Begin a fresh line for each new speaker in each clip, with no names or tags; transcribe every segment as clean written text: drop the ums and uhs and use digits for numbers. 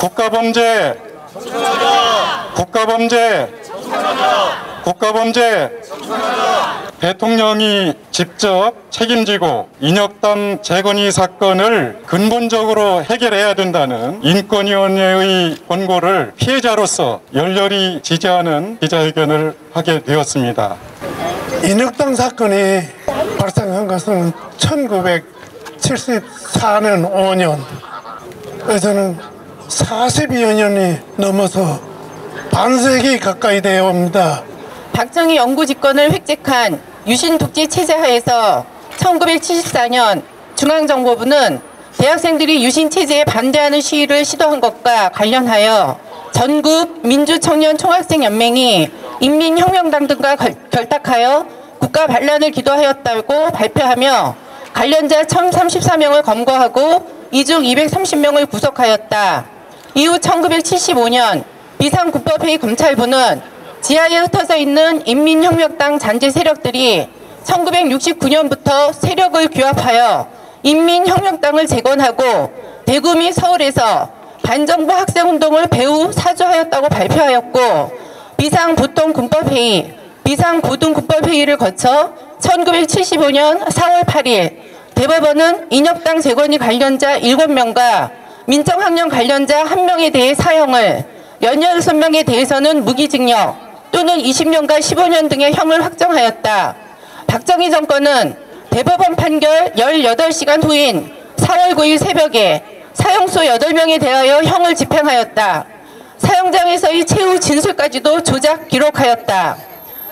국가범죄, 국가범죄, 국가범죄. 대통령이 직접 책임지고 인혁당 재건의 사건을 근본적으로 해결해야 된다는 인권위원회의 권고를 피해자로서 열렬히 지지하는 기자회견을 하게 되었습니다.
인혁당 사건이 발생한 것은 1974년 5년, 그래서는 40여 년이 넘어서 반세기 가까이 되어 옵니다.
박정희 영구 집권을 획책한 유신 독재 체제 하에서 1974년 중앙정보부는 대학생들이 유신 체제에 반대하는 시위를 시도한 것과 관련하여 전국 민주청년 총학생연맹이 인민혁명당 등과 결탁하여 국가 반란을 기도하였다고 발표하며 관련자 1034명을 검거하고 이 중 230명을 구속하였다. 이후 1975년 비상국법회의 검찰부는 지하에 흩어져 있는 인민혁명당 잔재 세력들이 1969년부터 세력을 규합하여 인민혁명당을 재건하고 대구 및 서울에서 반정부 학생운동을 배후 사주하였다고 발표하였고, 비상보통군법회의, 비상고등군법회의를 거쳐 1975년 4월 8일 대법원은 인혁당 재건의 관련자 7명과 민정학령 관련자 1명에 대해 사형을, 16명에 대해서는 무기징역 또는 20년과 15년 등의 형을 확정하였다. 박정희 정권은 대법원 판결 18시간 후인 4월 9일 새벽에 사형수 8명에 대하여 형을 집행하였다. 사형장에서의 최후 진술까지도 조작 기록하였다.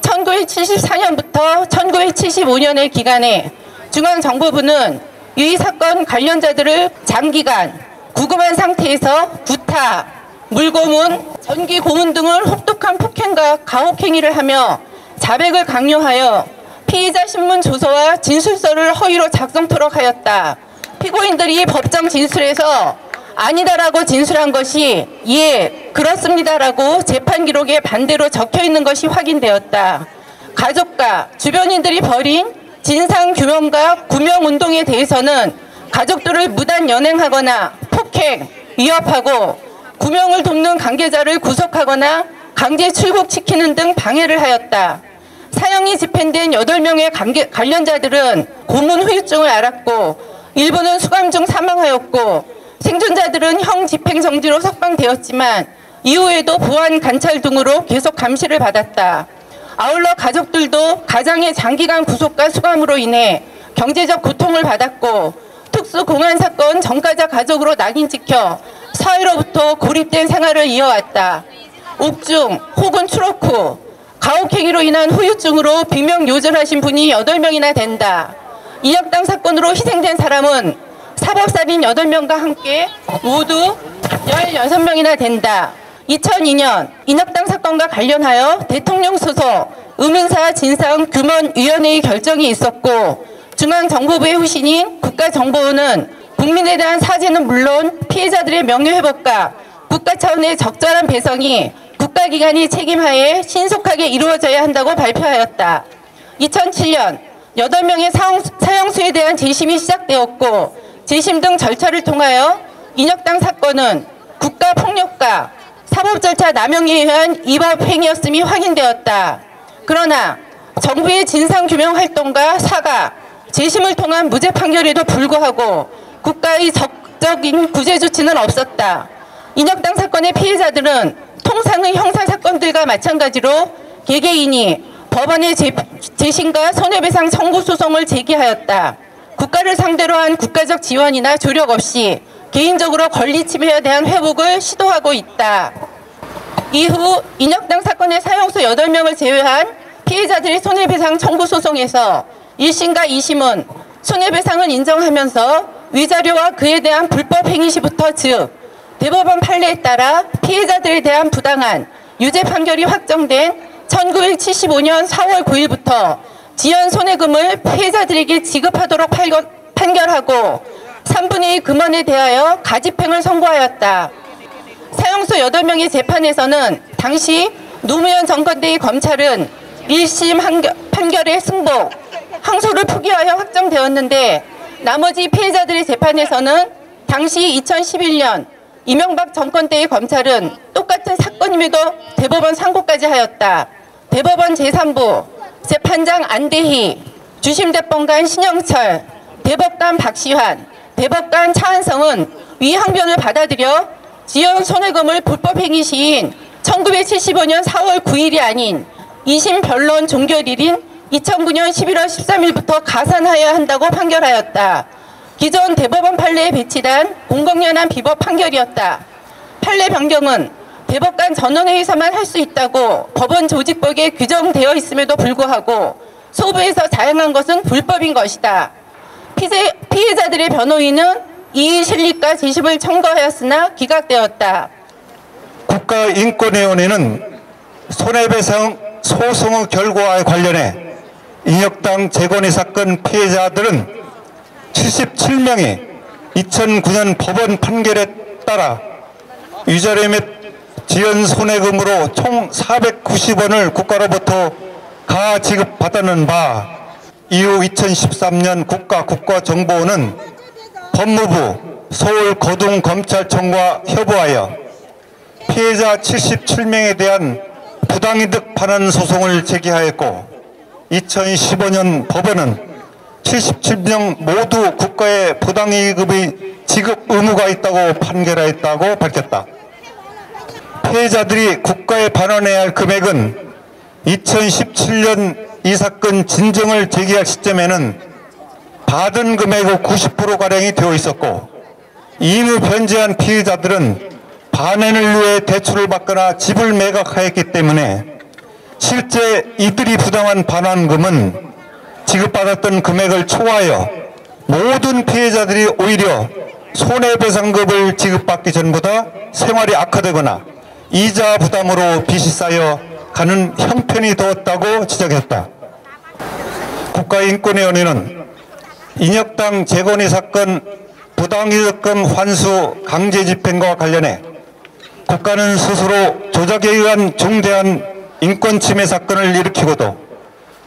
1974년부터 1975년의 기간에 중앙정보부는 이 사건 관련자들을 장기간 구금한 상태에서 구타, 물고문, 전기고문 등을 혹독한 폭행과 가혹행위를 하며 자백을 강요하여 피의자 신문 조서와 진술서를 허위로 작성토록 하였다. 피고인들이 법정 진술에서 아니다라고 진술한 것이 예, 그렇습니다라고 재판 기록에 반대로 적혀있는 것이 확인되었다. 가족과 주변인들이 벌인 진상규명과 구명운동에 대해서는 가족들을 무단 연행하거나 폭행, 위협하고 구명을 돕는 관계자를 구속하거나 강제 출국시키는 등 방해를 하였다. 사형이 집행된 8명의 관련자들은 고문 후유증을 앓았고 일부는 수감 중 사망하였고, 생존자들은 형 집행정지로 석방되었지만 이후에도 보안 관찰 등으로 계속 감시를 받았다. 아울러 가족들도 가장의 장기간 구속과 수감으로 인해 경제적 고통을 받았고, 특수공안사건 전과자 가족으로 낙인 찍혀 사회로부터 고립된 생활을 이어왔다. 옥중 혹은 추록 후 가혹행위로 인한 후유증으로 비명요절하신 분이 8명이나 된다. 인혁당 사건으로 희생된 사람은 사법살인 8명과 함께 모두 16명이나 된다. 2002년 인혁당 사건과 관련하여 대통령 소속 의문사 진상규명위원회의 결정이 있었고, 중앙정보부의 후신인 국가정보원은 국민에 대한 사죄는 물론 피해자들의 명예회복과 국가 차원의 적절한 배상이 국가기관이 책임하에 신속하게 이루어져야 한다고 발표하였다. 2007년 8명의 사형수에 대한 재심이 시작되었고, 재심 등 절차를 통하여 인혁당 사건은 국가폭력과 사법절차 남용에 의한 위법행위였음이 확인되었다. 그러나 정부의 진상규명활동과 사과, 재심을 통한 무죄 판결에도 불구하고 국가의 적극적인 구제 조치는 없었다. 인혁당 사건의 피해자들은 통상의 형사사건들과 마찬가지로 개개인이 법원의 재심과 손해배상 청구 소송을 제기하였다. 국가를 상대로 한 국가적 지원이나 조력 없이 개인적으로 권리 침해에 대한 회복을 시도하고 있다. 이후 인혁당 사건의 사형수 8명을 제외한 피해자들의 손해배상 청구 소송에서 1심과 2심은 손해배상을 인정하면서 위자료와 그에 대한 불법 행위 시부터, 즉 대법원 판례에 따라 피해자들에 대한 부당한 유죄 판결이 확정된 1975년 4월 9일부터 지연 손해금을 피해자들에게 지급하도록 판결하고 3분의 2 금원에 대하여 가집행을 선고하였다. 사형수 8명의 재판에서는 당시 노무현 정권 때의 검찰은 1심 판결의 승복, 항소를 포기하여 확정되었는데, 나머지 피해자들의 재판에서는 당시 2011년 이명박 정권 때의 검찰은 똑같은 사건임에도 대법원 상고까지 하였다. 대법원 제3부 재판장 안대희, 주심대법관 신영철, 대법관 박시환, 대법관 차한성은 위 항변을 받아들여 지연 손해금을 불법행위 시인 1975년 4월 9일이 아닌 2심 변론 종결일인 2009년 11월 13일부터 가산하여야 한다고 판결하였다. 기존 대법원 판례에 배치된 공공연한 비법 판결이었다. 판례 변경은 대법관 전원회의에서만 할 수 있다고 법원 조직법에 규정되어 있음에도 불구하고 소부에서 자행한 것은 불법인 것이다. 피해자들의 변호인은 이의 실리과 재심을 청구하였으나 기각되었다.
국가인권위원회는 손해배상 소송의 결과와 관련해 인혁당 재건의 사건 피해자들은 77명이 2009년 법원 판결에 따라 위자료 및 지연 손해금으로 총 490원을 국가로부터 가지급받았는 바, 이후 2013년 국가정보원은 법무부, 서울고등검찰청과 협의하여 피해자 77명에 대한 부당이득 반환 소송을 제기하였고, 2015년 법원은 77명 모두 국가의 부당이익의 지급 의무가 있다고 판결하였다고 밝혔다. 피해자들이 국가에 반환해야 할 금액은 2017년 이 사건 진정을 제기할 시점에는 받은 금액의 90%가량이 되어 있었고, 이미 변제한 피해자들은 반환을 위해 대출을 받거나 집을 매각하였기 때문에 실제 이들이 부당한 반환금은 지급받았던 금액을 초과하여 모든 피해자들이 오히려 손해배상금을 지급받기 전보다 생활이 악화되거나 이자 부담으로 빚이 쌓여 가는 형편이 되었다고 지적했다. 국가인권위원회는 인혁당 재건의 사건 부당이득금 환수 강제 집행과 관련해 국가는 스스로 조작에 의한 중대한 인권침해 사건을 일으키고도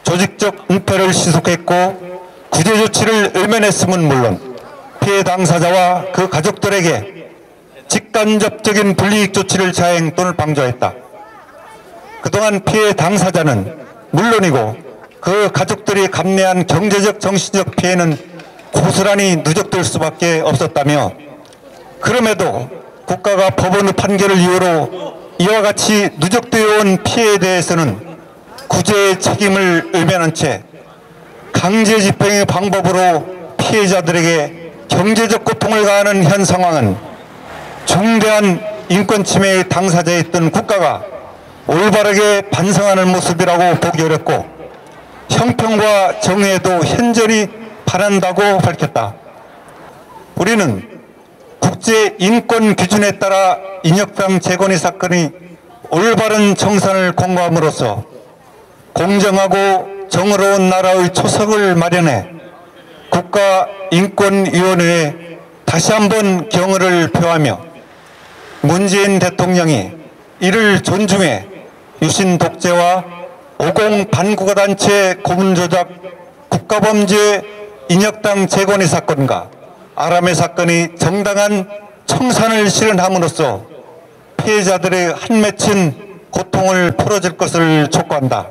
조직적 은폐를 시속했고 구제 조치를 외면했음은 물론 피해 당사자와 그 가족들에게 직간접적인 불이익 조치를 자행 또는 방조했다. 그동안 피해 당사자는 물론이고 그 가족들이 감내한 경제적 정신적 피해는 고스란히 누적될 수밖에 없었다며, 그럼에도 국가가 법원의 판결을 이유로 이와 같이 누적되어 온 피해에 대해서는 구제의 책임을 외면한 채 강제 집행의 방법으로 피해자들에게 경제적 고통을 가하는 현 상황은 중대한 인권 침해의 당사자였던 국가가 올바르게 반성하는 모습이라고 보기 어렵고 형평과 정의에도 현저히 바란다고 밝혔다. 우리는 국제인권 기준에 따라 인혁당 재건의 사건이 올바른 정산을 공고함으로써 공정하고 정의로운 나라의 초석을 마련해 국가인권위원회에 다시 한번 경의를 표하며 문재인 대통령이 이를 존중해 유신 독재와 오공 반국가단체 고문조작 국가범죄 인혁당 재건의 사건과 아람의 사건이 정당한 청산을 실현함으로써 피해자들의 한맺힌 고통을 풀어줄 것을 촉구한다.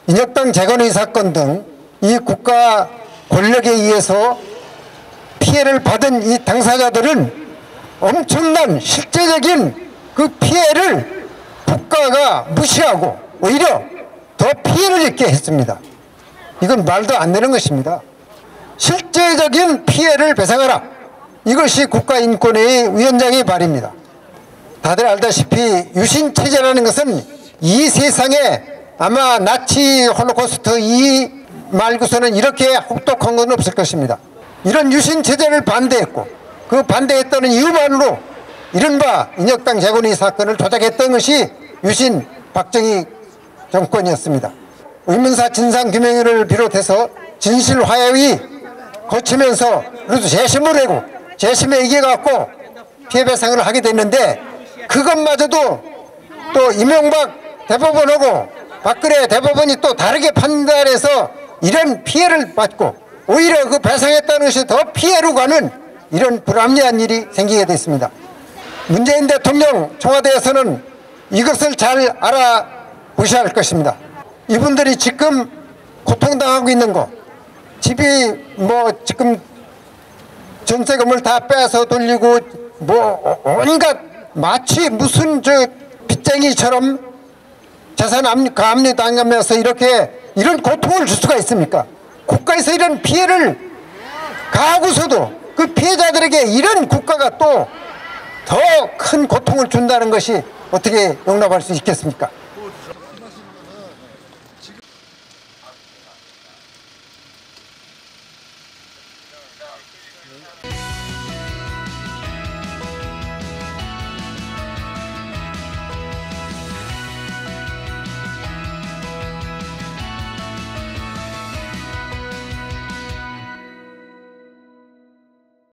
인혁당 재건의 사건 등 이 국가 권력에 의해서 피해를 받은 이 당사자들은 엄청난 실제적인 그 피해를 국가가 무시하고 오히려 더 피해를 입게 했습니다. 이건 말도 안 되는 것입니다. 실제적인 피해를 배상하라. 이것이 국가인권회의 위원장의 말입니다. 다들 알다시피 유신체제라는 것은 이 세상에 아마 나치 홀로코스트 이 말고서는 이렇게 혹독한 건 없을 것입니다. 이런 유신체제를 반대했고 그 반대했다는 이유만으로 이른바 인혁당 재건의 사건을 조작했던 것이 유신 박정희 정권이었습니다. 의문사 진상규명회를 비롯해서 진실화해의 거치면서 그래도 재심을 하고 재심에 이겨갖고 피해배상을 하게 됐는데, 그것마저도 또 이명박 대법원하고 박근혜 대법원이 또 다르게 판단해서 이런 피해를 받고 오히려 그 배상했다는 것이 더 피해로 가는 이런 불합리한 일이 생기게 됐습니다. 문재인 대통령 청와대에서는 이것을 잘 알아보셔야 할 것입니다. 이분들이 지금 고통당하고 있는 거, 집이 뭐 지금 전세금을 다 빼서 돌리고 뭐 온갖 마치 무슨 저 빚쟁이처럼 재산 가압류 당하면서 이렇게 이런 고통을 줄 수가 있습니까? 국가에서 이런 피해를 가하고서도 그 피해자들에게 이런 국가가 또 더 큰 고통을 준다는 것이 어떻게 용납할 수 있겠습니까?